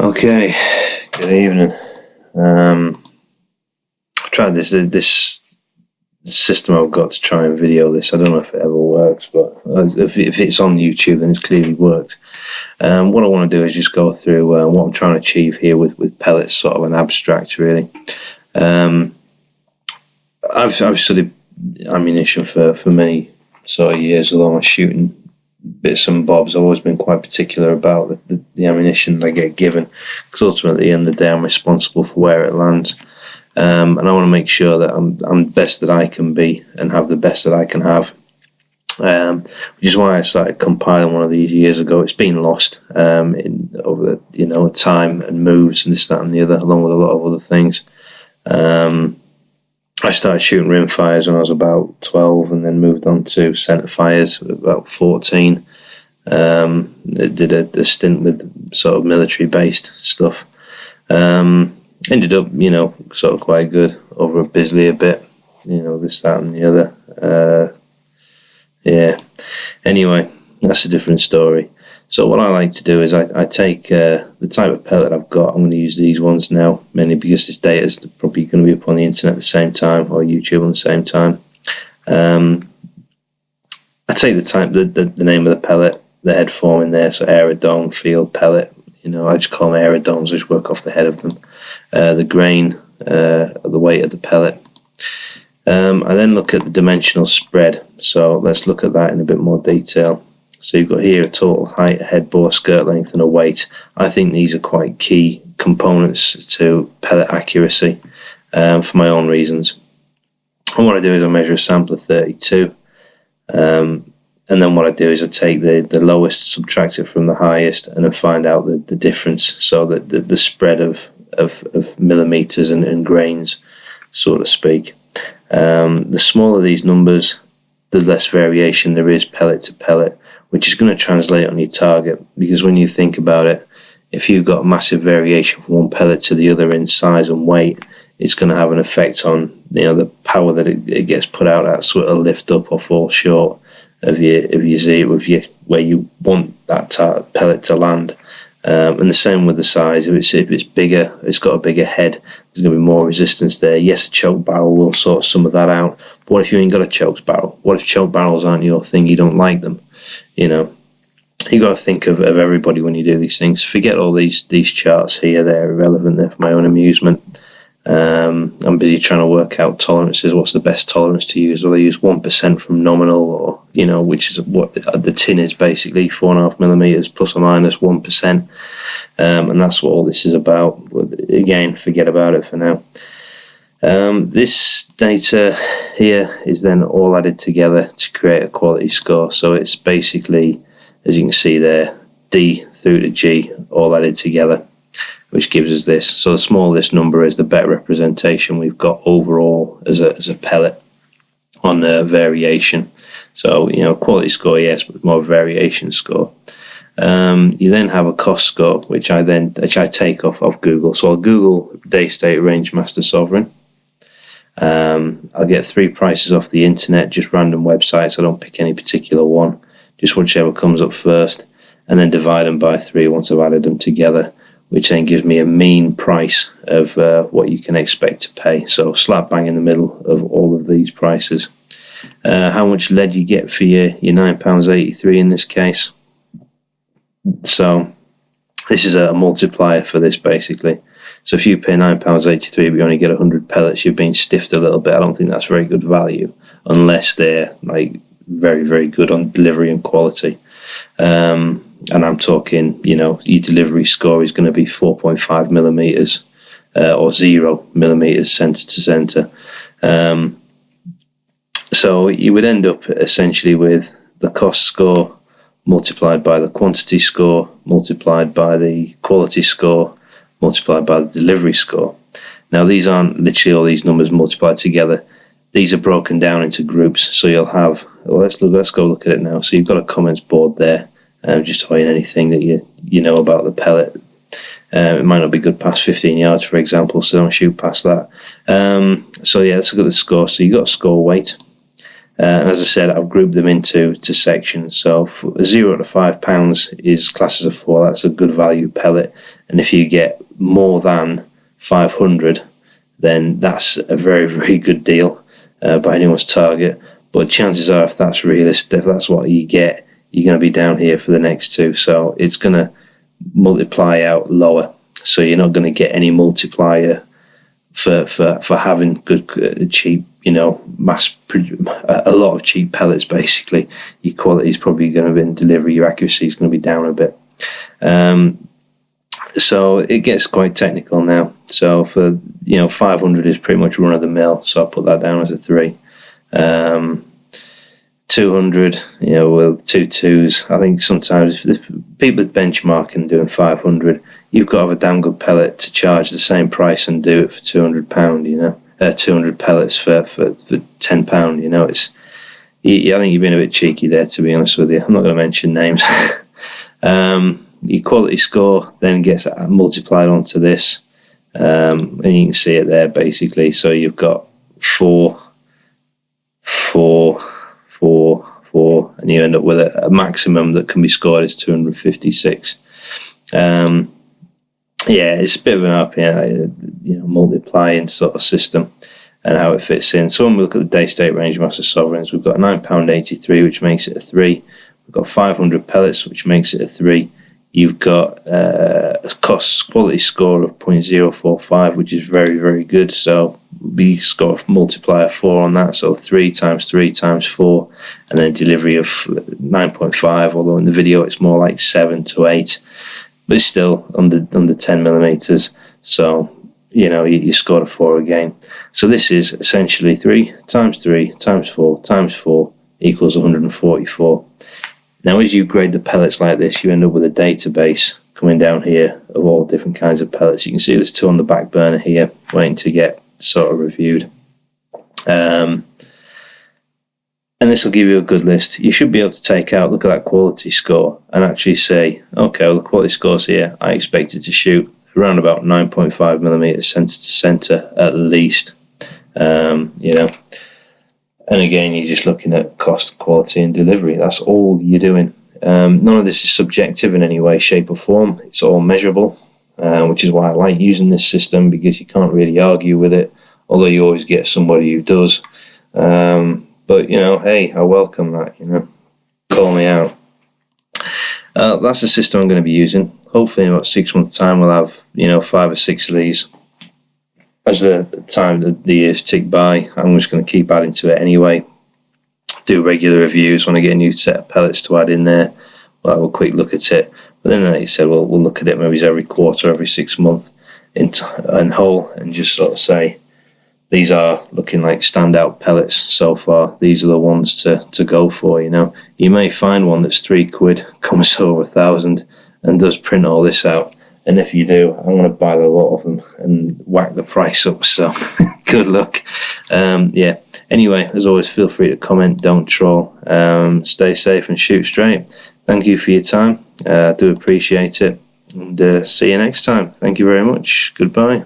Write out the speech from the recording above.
Okay, good evening. I've tried this system I've got to try and video this. I don't know if it ever works, but if it's on YouTube, then it's clearly worked. What I want to do is just go through what I'm trying to achieve here with pellets, sort of an abstract, really. I've studied ammunition for many sort of years, although I'm shooting bits and bobs. I've always been quite particular about the ammunition I get given, because ultimately at the end of the day I'm responsible for where it lands, and I want to make sure that I'm the best that I can be and have the best that I can have, which is why I started compiling one of these years ago. It's been lost over time and moves and this, that and the other, along with a lot of other things. I started shooting rim fires when I was about 12, and then moved on to centre fires at about 14. Did a stint with sort of military-based stuff. Ended up, sort of quite good over at Bisley a bit. This, that and the other. Yeah. Anyway, that's a different story. So what I like to do is I take the type of pellet I've got. I'm going to use these ones now, mainly because this data is probably going to be up on the internet at the same time, or YouTube on the same time. I take the type, the name of the pellet, the head form in there, so aerodome, field, pellet. I just call them aerodomes. I just work off the head of them. The grain, the weight of the pellet. I then look at the dimensional spread. So let's look at that in a bit more detail. So you've got here a total height, head bore, skirt length, and a weight. I think these are quite key components to pellet accuracy for my own reasons. And what I do is I measure a sample of 32. And then what I do is I take the lowest, subtract it from the highest, and then find out the difference, so that the spread of millimeters and grains, so to speak. The smaller these numbers, the less variation there is pellet to pellet, which is going to translate on your target. Because when you think about it, if you've got massive variation from one pellet to the other in size and weight, it's going to have an effect on the power that it gets put out at, so it'll lift up or fall short of your zero, where you want that pellet to land. And the same with the size. If it's bigger, it's got a bigger head, there's going to be more resistance there. Yes, a choke barrel will sort some of that out. But what if you ain't got a choke barrel? What if choke barrels aren't your thing? You don't like them? You got to think of everybody when you do these things. Forget all these charts here; they're irrelevant. They're for my own amusement. I'm busy trying to work out tolerances. What's the best tolerance to use? Will I use 1% from nominal, or which is what the tin is, basically 4.5 millimeters plus or minus 1%, and that's what all this is about. Again, forget about it for now. This data here is then all added together to create a quality score. So it's basically, as you can see there, D through to G all added together, which gives us this. So the smaller this number is, the better representation we've got overall as a pellet on the variation. So, quality score, yes, but more variation score. You then have a cost score, which I take off Google. So I'll Google Day State Range Master Sovereign. I'll get 3 prices off the internet, just random websites. I don't pick any particular one, just whichever comes up first, and then divide them by 3 once I've added them together, which then gives me a mean price of what you can expect to pay. So slap bang in the middle of all of these prices. How much lead you get for your £9.83 in this case. So this is a multiplier for this, basically. So if you pay £9.83 but you only get 100 pellets, you've been stiffed a little bit. I don't think that's very good value, unless they're like very, very good on delivery and quality. And I'm talking, your delivery score is going to be 4.5 millimeters or 0 millimeters center to center. So you would end up essentially with the cost score multiplied by the quantity score, multiplied by the quality score, multiplied by the delivery score. Now, these aren't literally all these numbers multiplied together. These are broken down into groups. So you'll have, let's go look at it now. So you've got a comments board there, just throwing anything that you know about the pellet. It might not be good past 15 yards, for example, so don't shoot past that. So yeah, let's look at the score. So you've got a score weight. And as I said, I've grouped them into sections. So £0 to £5 is classed as a 4. That's a good value pellet. And if you get more than 500, then that's a very, very good deal by anyone's target. But chances are, if that's realistic, if that's what you get, you're going to be down here for the next two. So it's going to multiply out lower. So you're not going to get any multiplier for having good, cheap, a lot of cheap pellets. Basically, your quality is probably going to be in delivery. Your accuracy is going to be down a bit. So it gets quite technical now. So for 500 is pretty much run of the mill. So I'll put that down as a 3. 200, with 2 2s. I think sometimes if people are benchmarking doing 500, you've got to have a damn good pellet to charge the same price and do it for £200. 200 pellets for £10. It's. I think you've been a bit cheeky there, to be honest with you. I'm not going to mention names. Your quality score then gets multiplied onto this, and you can see it there basically. So you've got 4, 4, 4, 4, and you end up with a maximum that can be scored is 256. It's a bit of an RPI, multiplying sort of system and how it fits in. So when we look at the day state range master sovereigns, we've got £9.83, which makes it a 3. We've got 500 pellets, which makes it a 3. You've got a quality score of 0.045, which is very, very good. So we score a multiplier 4 on that. So 3 times 3 times 4, and then a delivery of 9.5. Although in the video it's more like 7 to 8, but it's still under 10 millimeters. So you scored a 4 again. So this is essentially 3 times 3 times 4 times 4 equals 144. Now, as you grade the pellets like this, you end up with a database coming down here of all different kinds of pellets. You can see there's 2 on the back burner here, waiting to get sort of reviewed. And this will give you a good list. You should be able to look at that quality score and actually say, okay, well, the quality score's here. I expect it to shoot around about 9.5 millimeters center to center at least. And again, you're just looking at cost, quality, and delivery. That's all you're doing. None of this is subjective in any way, shape, or form. It's all measurable, which is why I like using this system, because you can't really argue with it, although you always get somebody who does. But, hey, I welcome that, call me out. That's the system I'm going to be using. Hopefully in about 6 months' time we'll have, 5 or 6 of these. As the years tick by, I'm just going to keep adding to it anyway. Do regular reviews when I get a new set of pellets to add in there. We'll have a quick look at it. But then, like you said, we'll look at it maybe every quarter, every 6 months in whole, and just sort of say, these are looking like standout pellets so far. These are the ones to go for, You may find one that's £3, comes over 1,000, and does print all this out. And if you do, I'm going to buy a lot of them and whack the price up. So good luck. Anyway, as always, feel free to comment, don't troll. Stay safe and shoot straight. Thank you for your time. I do appreciate it. And see you next time. Thank you very much. Goodbye.